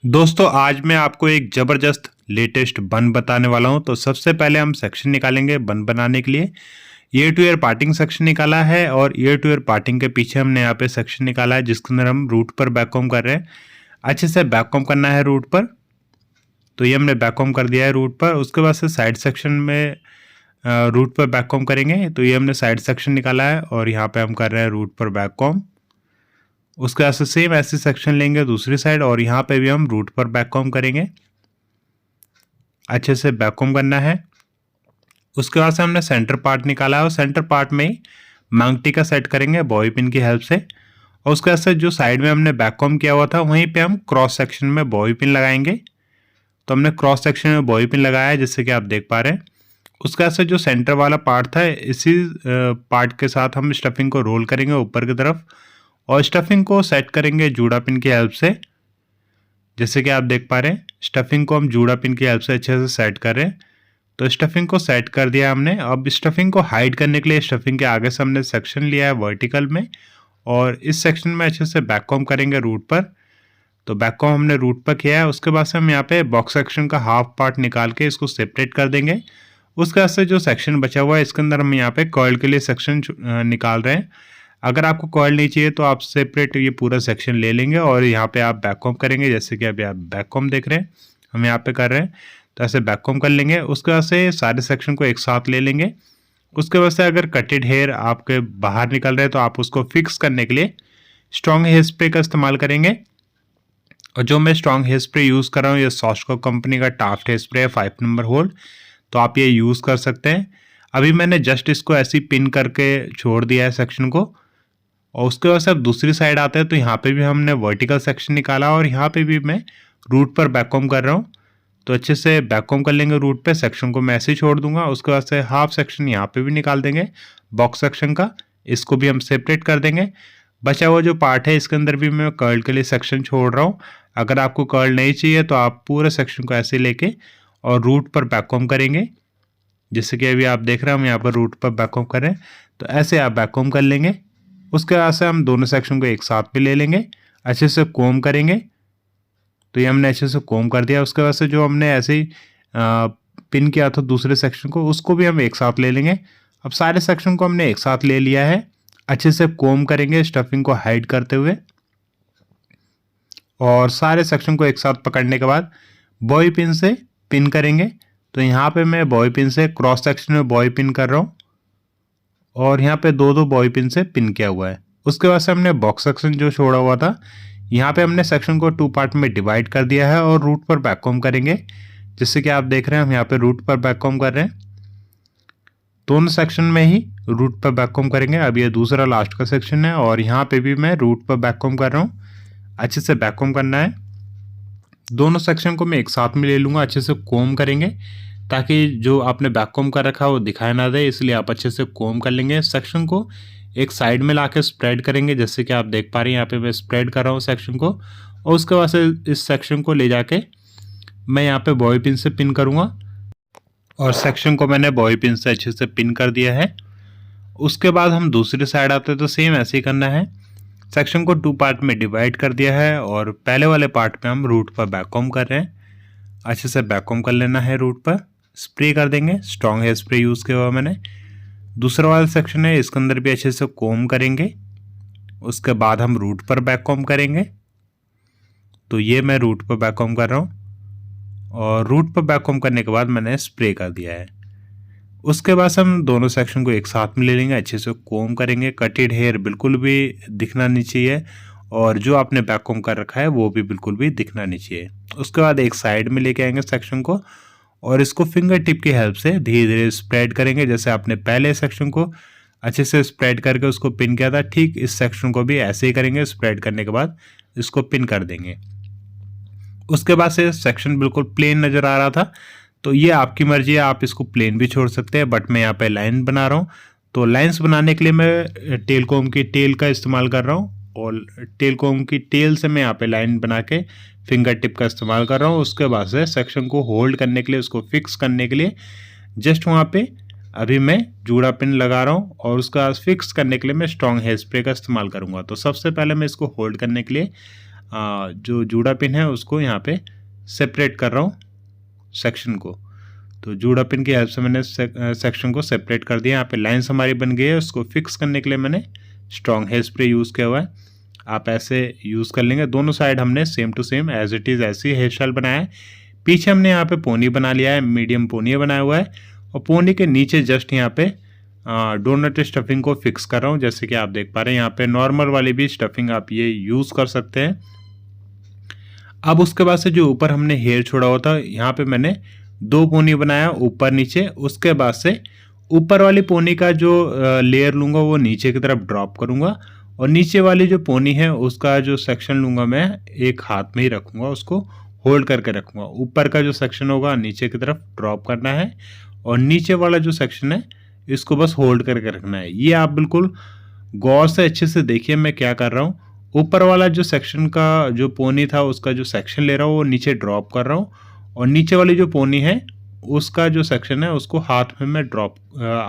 दोस्तों आज मैं आपको एक ज़बरदस्त लेटेस्ट बन बताने वाला हूं। तो सबसे पहले हम सेक्शन निकालेंगे बन बनाने के लिए। Ear to ear parting section निकाला है और ईयर टू ईयर पार्टिंग के पीछे हमने यहाँ पे सेक्शन निकाला है जिसके अंदर हम रूट पर बैककॉम कर रहे हैं। अच्छे से बैककॉम करना है रूट पर। तो ये हमने बैककॉम कर दिया है रूट पर। उसके बाद से साइड सेक्शन में रूट पर बैककॉम करेंगे। तो ये हमने साइड सेक्शन निकाला है और यहाँ पे हम कर रहे हैं रूट पर बैककॉम। उसके बाद से सेम ऐसे सेक्शन लेंगे दूसरी साइड और यहाँ पे भी हम रूट पर बैककॉम करेंगे। अच्छे से बैककॉम करना है। उसके बाद से हमने सेंटर पार्ट निकाला है और सेंटर पार्ट में ही मांगटी का सेट करेंगे बॉबी पिन की हेल्प से। और उसके बाद से जो साइड में हमने बैककॉम किया हुआ था वहीं पे हम क्रॉस सेक्शन में बॉबी पिन लगाएंगे। तो हमने क्रॉस सेक्शन में बॉबी पिन लगाया है जैसे कि आप देख पा रहे हैं। उसके बाद से जो सेंटर वाला पार्ट था इसी पार्ट के साथ हम स्टफिंग को रोल करेंगे ऊपर की तरफ और स्टफिंग को सेट करेंगे जूड़ा पिन की हेल्प से। जैसे कि आप देख पा रहे हैं स्टफिंग को हम जूड़ा पिन की हेल्प से अच्छे से सेट कर रहे हैं। तो स्टफिंग को सेट कर दिया हमने। अब स्टफिंग को हाइड करने के लिए स्टफिंग के आगे से हमने सेक्शन लिया है वर्टिकल में और इस सेक्शन में अच्छे से बैककॉम करेंगे रूट पर। तो बैककॉम हमने रूट पर किया है। उसके बाद से हम यहाँ पे बॉक्स सेक्शन का हाफ पार्ट निकाल के इसको सेपरेट कर देंगे। उसके बाद से जो सेक्शन बचा हुआ है इसके अंदर हम यहाँ पे कॉइल के लिए सेक्शन निकाल रहे हैं। अगर आपको कॉइल नहीं चाहिए तो आप सेपरेट ये पूरा सेक्शन ले लेंगे और यहाँ पे आप बैककॉम करेंगे। जैसे कि अभी आप बैककॉम देख रहे हैं हम यहाँ पे कर रहे हैं। तो ऐसे बैककॉम कर लेंगे। उसके बाद से सारे सेक्शन को एक साथ ले लेंगे। उसके बाद से अगर कटेड हेयर आपके बाहर निकल रहे हैं तो आप उसको फिक्स करने के लिए स्ट्रॉन्ग हेयर स्प्रे का इस्तेमाल करेंगे। और जो मैं स्ट्रॉन्ग हेयर स्प्रे यूज़ कर रहा हूँ ये सॉस्को कंपनी का टाफ्ट हेयर स्प्रे है 5 नंबर होल्ड। तो आप ये यूज़ कर सकते हैं। अभी मैंने जस्ट इसको ऐसी पिन करके छोड़ दिया है सेक्शन को। और उसके बाद से अब दूसरी साइड आते हैं तो यहाँ पे भी हमने वर्टिकल सेक्शन निकाला और यहाँ पे भी मैं रूट पर बैककॉम कर रहा हूँ। तो अच्छे से बैककॉम कर लेंगे रूट पे। सेक्शन को मैं ऐसे ही छोड़ दूंगा। उसके बाद से हाफ सेक्शन यहाँ पे भी निकाल देंगे बॉक्स सेक्शन का। इसको भी हम सेपरेट कर देंगे। बचा हुआ जो पार्ट है इसके अंदर भी मैं कर्ल के लिए सेक्शन छोड़ रहा हूँ। अगर आपको कर्ल नहीं चाहिए तो आप पूरे सेक्शन को ऐसे लेके और रूट पर बैककॉम करेंगे। जैसे कि अभी आप देख रहे हैं हम यहाँ पर रूट पर बैककॉम कर रहे हैं। तो ऐसे आप बैककॉम कर लेंगे। उसके बाद से हम दोनों सेक्शन को एक साथ में ले लेंगे। अच्छे से कोम करेंगे। तो ये हमने अच्छे से कोम कर दिया। उसके बाद से जो हमने ऐसे ही पिन किया था दूसरे सेक्शन को उसको भी हम एक साथ ले लेंगे। अब सारे सेक्शन को हमने एक साथ ले लिया है। अच्छे से कोम करेंगे स्टफिंग को हाइड करते हुए और सारे सेक्शन को एक साथ पकड़ने के बाद बॉबी पिन से पिन करेंगे। तो यहाँ पे मैं बॉबी पिन से क्रॉस सेक्शन में बॉबी पिन कर रहा हूँ और यहाँ पे दो बॉबी पिन से पिन किया हुआ है। उसके बाद से हमने बॉक्स सेक्शन जो छोड़ा हुआ था यहाँ पे हमने सेक्शन को 2 पार्ट में डिवाइड कर दिया है और रूट पर बैककॉम करेंगे। जैसे कि आप देख रहे हैं हम यहाँ पे रूट पर बैककॉम कर रहे हैं। दोनों सेक्शन में ही रूट पर बैककॉम करेंगे। अब ये दूसरा लास्ट का सेक्शन है और यहाँ पे भी मैं रूट पर बैककॉम कर रहा हूँ। अच्छे से बैककॉम करना है। दोनों सेक्शन को मैं एक साथ में ले लूँगा। अच्छे से कोम करेंगे ताकि जो आपने बैककॉम कर रखा है वो दिखाई ना दे, इसलिए आप अच्छे से कोम कर लेंगे। सेक्शन को एक साइड में लाके स्प्रेड करेंगे। जैसे कि आप देख पा रहे हैं यहाँ पे मैं स्प्रेड कर रहा हूँ सेक्शन को। और उसके बाद से इस सेक्शन को ले जाके मैं यहाँ पे बॉबी पिन से पिन करूँगा और सेक्शन को मैंने बॉबी पिन से अच्छे से पिन कर दिया है। उसके बाद हम दूसरी साइड आते हैं तो सेम ऐसे ही करना है। सेक्शन को 2 पार्ट में डिवाइड कर दिया है और पहले वाले पार्ट में हम रूट पर बैककॉम कर रहे हैं। अच्छे से बैककॉम कर लेना है। रूट पर स्प्रे कर देंगे। स्ट्रॉन्ग हेयर स्प्रे यूज़ किया हुआ मैंने। दूसरा वाला सेक्शन है इसके अंदर भी अच्छे से कोम करेंगे। उसके बाद हम रूट पर बैककॉम करेंगे। तो ये मैं रूट पर बैककॉम कर रहा हूँ और रूट पर बैककॉम करने के बाद मैंने स्प्रे कर दिया है। उसके बाद हम दोनों सेक्शन को एक साथ में ले लेंगे। अच्छे से कोम करेंगे। कटेड हेयर बिल्कुल भी दिखना नहीं चाहिए और जो आपने बैककॉम कर रखा है वो भी बिल्कुल भी दिखना नहीं चाहिए। उसके बाद एक साइड में लेके आएंगे सेक्शन को और इसको फिंगर टिप की हेल्प से धीरे धीरे स्प्रेड करेंगे। जैसे आपने पहले सेक्शन को अच्छे से स्प्रेड करके उसको पिन किया था, ठीक इस सेक्शन को भी ऐसे ही करेंगे। स्प्रेड करने के बाद इसको पिन कर देंगे। उसके बाद से सेक्शन बिल्कुल प्लेन नज़र आ रहा था। तो ये आपकी मर्जी है, आप इसको प्लेन भी छोड़ सकते हैं, बट मैं यहाँ पे लाइन बना रहा हूँ। तो लाइंस बनाने के लिए मैं टेल कोम की टेल का इस्तेमाल कर रहा हूँ और टेल कोम की टेल से मैं यहाँ पे लाइन बना के फिंगर टिप का इस्तेमाल कर रहा हूँ। उसके बाद से सेक्शन को होल्ड करने के लिए, उसको फिक्स करने के लिए जस्ट वहाँ पे अभी मैं जूड़ा पिन लगा रहा हूँ और उसका फिक्स करने के लिए मैं स्ट्रॉन्ग हेयर स्प्रे का इस्तेमाल करूँगा। तो सबसे पहले मैं इसको होल्ड करने के लिए जो जूड़ा पिन है उसको यहाँ पे सेपरेट कर रहा हूँ सेक्शन को। तो जूड़ा पिन की हेल्प से मैंने सेक्शन को सेपरेट कर दिया। यहाँ पे लाइन्स हमारी बन गई है, उसको फिक्स करने के लिए मैंने स्ट्रॉन्ग हेयर स्प्रे यूज़ किया हुआ है। आप ऐसे यूज़ कर लेंगे। दोनों साइड हमने same to same as it is ऐसी हेयर स्टाइल बनाया है। पीछे हमने यहाँ पे पोनी बना लिया है, मीडियम पोनी बनाया हुआ है और पोनी के नीचे जस्ट यहाँ पे डोनट स्टफिंग को फिक्स कर रहा हूँ। जैसे कि आप देख पा रहे हैं यहाँ पे नॉर्मल वाली भी स्टफिंग आप ये यूज़ कर सकते हैं। अब उसके बाद से जो ऊपर हमने हेयर छोड़ा हुआ था यहाँ पे मैंने 2 पोनी बनाया ऊपर नीचे। उसके बाद से ऊपर वाली पोनी का जो लेयर लूँगा वो नीचे की तरफ ड्रॉप करूँगा और नीचे वाली जो पोनी है उसका जो सेक्शन लूँगा मैं एक हाथ में ही रखूँगा, उसको होल्ड करके रखूँगा। ऊपर का जो सेक्शन होगा नीचे की तरफ ड्रॉप करना है और नीचे वाला जो सेक्शन है इसको बस होल्ड करके रखना है। ये आप बिल्कुल गौर से अच्छे से देखिए मैं क्या कर रहा हूँ। ऊपर वाला जो सेक्शन का जो पोनी था उसका जो सेक्शन ले रहा हूँ वो नीचे ड्रॉप कर रहा हूँ और नीचे वाली जो पोनी है उसका जो सेक्शन है उसको हाथ में मैं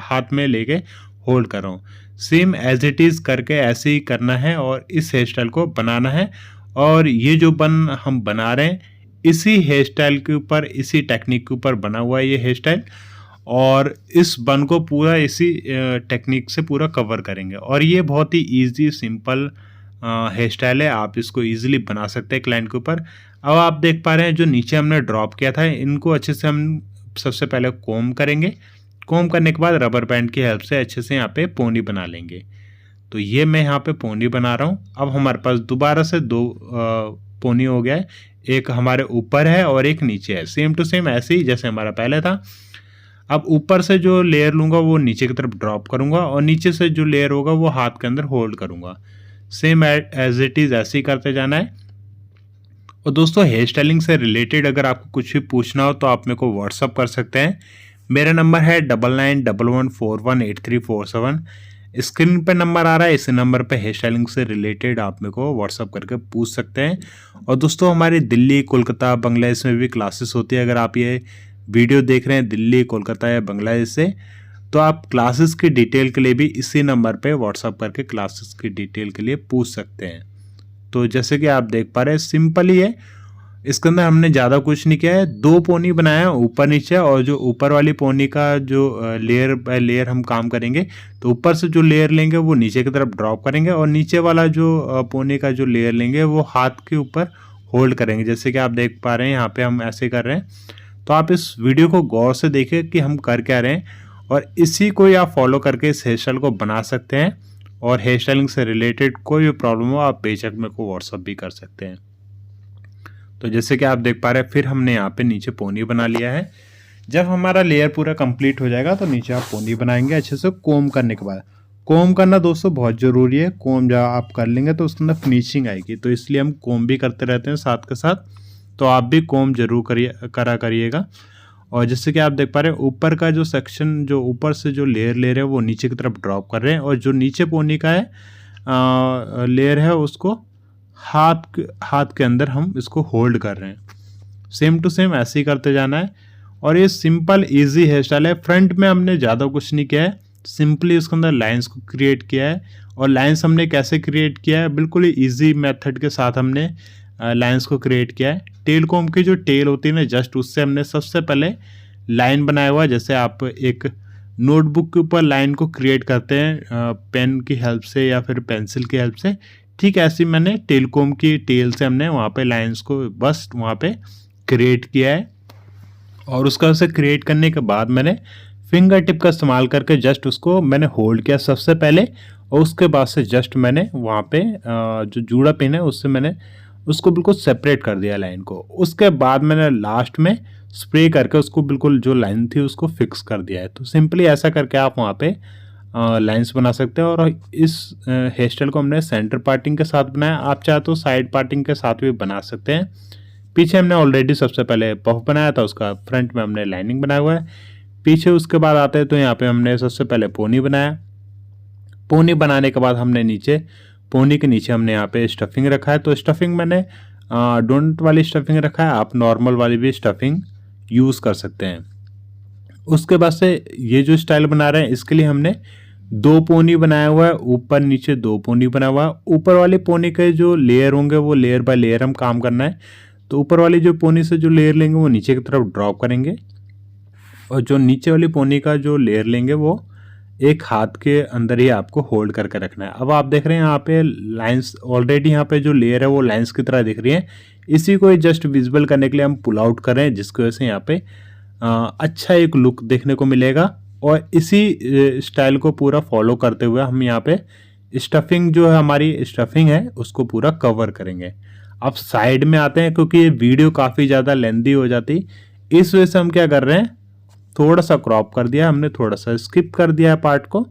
हाथ में लेके होल्ड कर रहा हूँ। सेम एज इट इज़ करके ऐसे ही करना है और इस हेयर स्टाइल को बनाना है। और ये जो बन हम बना रहे हैं इसी हेयर स्टाइल के ऊपर, इसी टेक्निक के ऊपर बना हुआ है ये हेयर स्टाइल और इस बन को पूरा इसी टेक्निक से पूरा कवर करेंगे। और ये बहुत ही ईजी सिंपल हेयर स्टाइल है, आप इसको ईजिली बना सकते हैं क्लाइंट के ऊपर। अब आप देख पा रहे हैं जो नीचे हमने ड्रॉप किया था इनको अच्छे से हम सबसे पहले कोम करेंगे। कोम करने के बाद रबर बैंड की हेल्प से अच्छे से यहाँ पे पोनी बना लेंगे। तो ये मैं यहाँ पे पोनी बना रहा हूँ। अब हमारे पास दोबारा से 2 पोनी हो गया है, एक हमारे ऊपर है और एक नीचे है, सेम टू सेम ऐसे ही जैसे हमारा पहले था। अब ऊपर से जो लेयर लूँगा वो नीचे की तरफ ड्रॉप करूँगा और नीचे से जो लेयर होगा वो हाथ के अंदर होल्ड करूँगा। सेम एज इट इज़ ऐसे ही करते जाना है। और दोस्तों हेयर स्टाइलिंग से रिलेटेड अगर आपको कुछ भी पूछना हो तो आप मेरे को व्हाट्सअप कर सकते हैं। मेरा नंबर है 9911418347। स्क्रीन पे नंबर आ रहा है, इस नंबर पे हेयर स्टाइलिंग से रिलेटेड आप मेरे को व्हाट्सअप करके पूछ सकते हैं। और दोस्तों हमारी दिल्ली, कोलकाता, बांग्लादेश में भी क्लासेस होती है। अगर आप ये वीडियो देख रहे हैं दिल्ली, कोलकाता या बांग्लादेश से तो आप क्लासेस की डिटेल के लिए भी इसी नंबर पे व्हाट्सअप करके क्लासेस की डिटेल के लिए पूछ सकते हैं। तो जैसे कि आप देख पा रहे हैं सिंपल ही है, इसके अंदर हमने ज़्यादा कुछ नहीं किया है। 2 पोनी बनाया ऊपर नीचे और जो ऊपर वाली पोनी का जो लेयर बाय लेयर हम काम करेंगे तो ऊपर से जो लेयर लेंगे वो नीचे की तरफ ड्रॉप करेंगे और नीचे वाला जो पोनी का जो लेयर लेंगे वो हाथ के ऊपर होल्ड करेंगे। जैसे कि आप देख पा रहे हैं यहाँ पे हम ऐसे कर रहे हैं। तो आप इस वीडियो को गौर से देखिए कि हम कर क्या रहे हैं और इसी को ही आप फॉलो करके इस हेयर स्टाइल को बना सकते हैं। और हेयर स्टाइलिंग से रिलेटेड कोई भी प्रॉब्लम हो आप बेशक मेरे को व्हाट्सअप भी कर सकते हैं। तो जैसे कि आप देख पा रहे हैं फिर हमने यहाँ पे नीचे पोनी बना लिया है। जब हमारा लेयर पूरा कंप्लीट हो जाएगा तो नीचे आप पोनी बनाएंगे अच्छे से कोम करने के बाद। कोम करना दोस्तों बहुत ज़रूरी है। कोम जब आप कर लेंगे तो उसके अंदर फिनिशिंग आएगी, तो इसलिए हम कोम भी करते रहते हैं साथ के साथ। तो आप भी कोम जरूर करिएगा। और जैसे कि आप देख पा रहे हैं ऊपर का जो सेक्शन, जो ऊपर से जो लेयर ले रहे हैं वो नीचे की तरफ ड्रॉप कर रहे हैं और जो नीचे पोनी का है लेयर है उसको हाथ के अंदर हम इसको होल्ड कर रहे हैं। सेम टू सेम ऐसे ही करते जाना है और ये सिंपल इजी हेयर स्टाइल है। फ्रंट में हमने ज़्यादा कुछ नहीं किया है, सिंपली इसके अंदर लाइंस को क्रिएट किया है। और लाइंस हमने कैसे क्रिएट किया है, बिल्कुल ही ईजी मेथड के साथ हमने लाइंस को क्रिएट किया है। टेल कोम की जो टेल होती है ना जस्ट उससे हमने सबसे पहले लाइन बनाया हुआ है। जैसे आप एक नोटबुक के ऊपर लाइन को क्रिएट करते हैं पेन की हेल्प से या फिर पेंसिल की हेल्प से, ठीक ऐसे मैंने टेल कोम की टेल से हमने वहाँ पे लाइंस को बस वहाँ पे क्रिएट किया है। और उसका उसे क्रिएट करने के बाद मैंने फिंगर टिप का इस्तेमाल करके जस्ट उसको मैंने होल्ड किया सबसे पहले और उसके बाद से जस्ट मैंने वहाँ पे जो जूड़ा पिन है उससे मैंने उसको बिल्कुल सेपरेट कर दिया लाइन को। उसके बाद मैंने लास्ट में स्प्रे करके उसको बिल्कुल जो लाइन थी उसको फिक्स कर दिया है। तो सिंपली ऐसा करके आप वहाँ पे लाइंस बना सकते हैं। और इस हेयर स्टाइल को हमने सेंटर पार्टिंग के साथ बनाया, आप चाहे तो साइड पार्टिंग के साथ भी बना सकते हैं। पीछे हमने ऑलरेडी सबसे पहले पफ बनाया था, उसका फ्रंट में हमने लाइनिंग बनाया हुआ है। पीछे उसके बाद आते हैं तो यहाँ पे हमने सबसे पहले पोनी बनाया। पोनी बनाने के बाद हमने नीचे पोनी के नीचे हमने यहाँ पे स्टफिंग रखा है। तो स्टफिंग मैंने डोनट वाली स्टफिंग रखा है, आप नॉर्मल वाली भी स्टफिंग यूज़ कर सकते हैं। उसके बाद से ये जो स्टाइल बना रहे हैं इसके लिए हमने दो पोनी बनाया हुआ है, ऊपर नीचे दो पोनी बना हुआ है। ऊपर वाले पोनी के जो लेयर होंगे वो लेयर बाय लेयर हम काम करना है। तो ऊपर वाली जो पोनी से जो लेयर लेंगे वो नीचे की तरफ ड्रॉप करेंगे, और जो नीचे वाली पोनी का जो लेयर लेंगे वो एक हाथ के अंदर ही आपको होल्ड करके रखना है। अब आप देख रहे हैं यहाँ पे लाइंस ऑलरेडी, यहाँ पे जो लेयर है वो लाइंस की तरह दिख रही है। इसी को जस्ट विजिबल करने के लिए हम पुल आउट कर रहे हैं, जिसकी वजह से यहाँ पे अच्छा एक लुक देखने को मिलेगा। और इसी स्टाइल को पूरा फॉलो करते हुए हम यहाँ पे स्टफिंग जो है, हमारी स्टफिंग है, उसको पूरा कवर करेंगे। अब साइड में आते हैं, क्योंकि ये वीडियो काफ़ी ज़्यादा लेंदी हो जाती, इस वजह से हम क्या कर रहे हैं, थोड़ा सा क्रॉप कर दिया हमने, थोड़ा सा स्किप कर दिया है पार्ट को,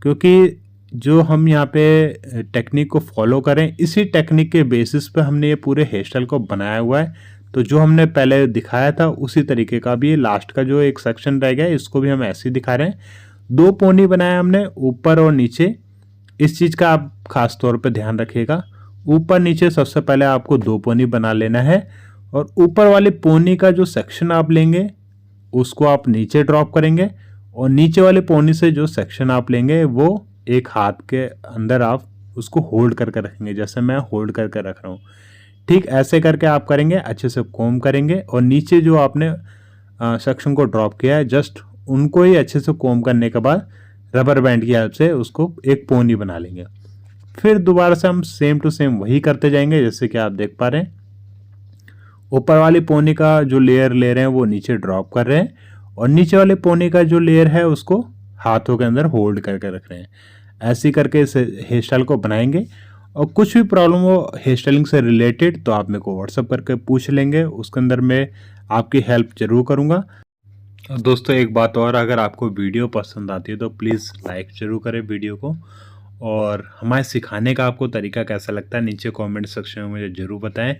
क्योंकि जो हम यहाँ पे टेक्निक को फॉलो करें, इसी टेक्निक के बेसिस पे हमने ये पूरे हेयर स्टाइल को बनाया हुआ है। तो जो हमने पहले दिखाया था उसी तरीके का भी लास्ट का जो एक सेक्शन रह गया है, इसको भी हम ऐसे ही दिखा रहे हैं। दो पोनी बनाया हमने ऊपर और नीचे। इस चीज़ का आप खास तौर पे ध्यान रखिएगा, ऊपर नीचे सबसे पहले आपको दो पोनी बना लेना है, और ऊपर वाले पोनी का जो सेक्शन आप लेंगे उसको आप नीचे ड्रॉप करेंगे, और नीचे वाले पोनी से जो सेक्शन आप लेंगे वो एक हाथ के अंदर आप उसको होल्ड करके रखेंगे, जैसे मैं होल्ड करके रख रहा हूँ। ठीक ऐसे करके आप करेंगे, अच्छे से कोम करेंगे, और नीचे जो आपने सेक्शन को ड्रॉप किया है जस्ट उनको ही अच्छे से कोम करने के बाद रबर बैंड की हेल्प से उसको एक पोनी बना लेंगे। फिर दोबारा से हम सेम टू सेम वही करते जाएंगे, जैसे कि आप देख पा रहे हैं। ऊपर वाली पोनी का जो लेयर ले रहे हैं वो नीचे ड्रॉप कर रहे हैं, और नीचे वाले पोनी का जो लेयर है उसको हाथों के अंदर होल्ड करके रख रहे हैं। ऐसे करके इस हेयर स्टाइल को बनाएंगे। और कुछ भी प्रॉब्लम हो हेयर स्टाइलिंग से रिलेटेड तो आप मेरे को व्हाट्सअप करके पूछ लेंगे, उसके अंदर मैं आपकी हेल्प जरूर करूँगा। दोस्तों एक बात और, अगर आपको वीडियो पसंद आती है तो प्लीज़ लाइक जरूर करें वीडियो को, और हमारे सिखाने का आपको तरीका कैसा लगता है नीचे कमेंट सेक्शन में मुझे ज़रूर बताएं।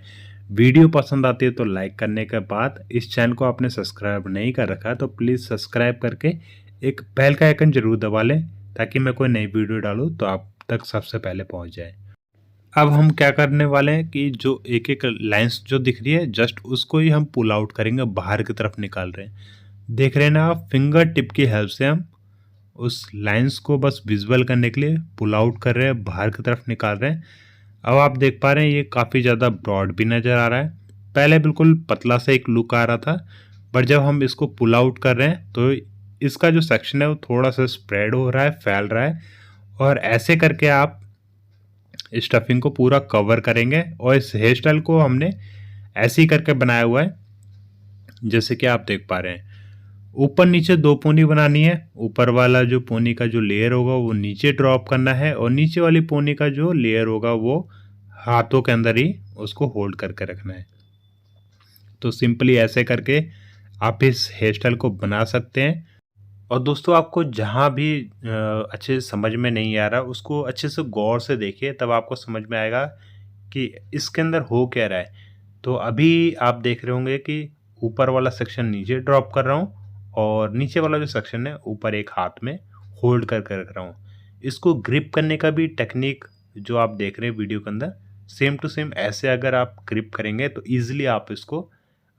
वीडियो पसंद आती है तो लाइक करने के बाद इस चैनल को आपने सब्सक्राइब नहीं कर रखा है तो प्लीज़ सब्सक्राइब करके एक बेल का आइकन जरूर दबा लें, ताकि मैं कोई नई वीडियो डालूँ तो आप तक सबसे पहले पहुँच जाए। अब हम क्या करने वाले हैं कि जो एक एक लाइंस जो दिख रही है जस्ट उसको ही हम पुल आउट करेंगे, बाहर की तरफ निकाल रहे हैं। देख रहे हैं ना आप, फिंगर टिप की हेल्प से हम उस लाइंस को बस विजुअल करने के लिए पुल आउट कर रहे हैं, बाहर की तरफ निकाल रहे हैं। अब आप देख पा रहे हैं ये काफ़ी ज़्यादा ब्रॉड भी नज़र आ रहा है। पहले बिल्कुल पतला सा एक लुक आ रहा था, बट जब हम इसको पुल आउट कर रहे हैं तो इसका जो सेक्शन है वो थोड़ा सा स्प्रेड हो रहा है, फैल रहा है। और ऐसे करके आप स्टफिंग को पूरा कवर करेंगे, और इस हेयर स्टाइल को हमने ऐसे ही करके बनाया हुआ है, जैसे कि आप देख पा रहे हैं। ऊपर नीचे दो पोनी बनानी है, ऊपर वाला जो पोनी का जो लेयर होगा वो नीचे ड्रॉप करना है, और नीचे वाली पोनी का जो लेयर होगा वो हाथों के अंदर ही उसको होल्ड करके रखना है। तो सिंपली ऐसे करके आप इस हेयर स्टाइल को बना सकते हैं। और दोस्तों आपको जहाँ भी अच्छे से समझ में नहीं आ रहा उसको अच्छे से गौर से देखिए, तब आपको समझ में आएगा कि इसके अंदर हो क्या रहा है। तो अभी आप देख रहे होंगे कि ऊपर वाला सेक्शन नीचे ड्रॉप कर रहा हूँ, और नीचे वाला जो सेक्शन है ऊपर एक हाथ में होल्ड करके रख रहा हूँ। इसको ग्रिप करने का भी टेक्निक जो आप देख रहे हैं वीडियो के अंदर, सेम टू सेम ऐसे अगर आप ग्रिप करेंगे तो ईजिली आप इसको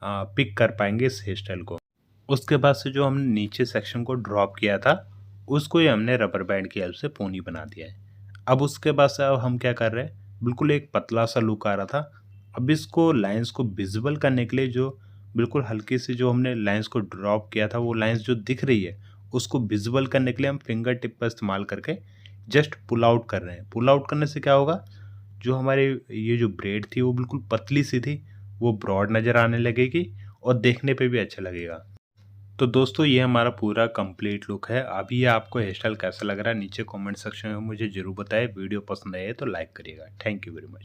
पिक कर पाएंगे इस हेयर स्टाइल को। उसके बाद से जो हमने नीचे सेक्शन को ड्रॉप किया था उसको ही हमने रबर बैंड की हेल्प से पोनी बना दिया है। अब उसके बाद से अब हम क्या कर रहे हैं, बिल्कुल एक पतला सा लुक आ रहा था। अब इसको लाइंस को विजिबल करने के लिए जो बिल्कुल हल्की सी जो हमने लाइंस को ड्रॉप किया था वो लाइंस जो दिख रही है उसको विजिबल करने के लिए हम फिंगर टिप का इस्तेमाल करके जस्ट पुल आउट कर रहे हैं। पुल आउट करने से क्या होगा, जो हमारे ये जो ब्रेड थी वो बिल्कुल पतली सी थी, वो ब्रॉड नज़र आने लगेगी और देखने पे भी अच्छा लगेगा। तो दोस्तों ये हमारा पूरा कंप्लीट लुक है। अभी ये आपको हेयर स्टाइल कैसा लग रहा है नीचे कमेंट सेक्शन में मुझे जरूर बताएं। वीडियो पसंद आए तो लाइक करिएगा। Thank you very much.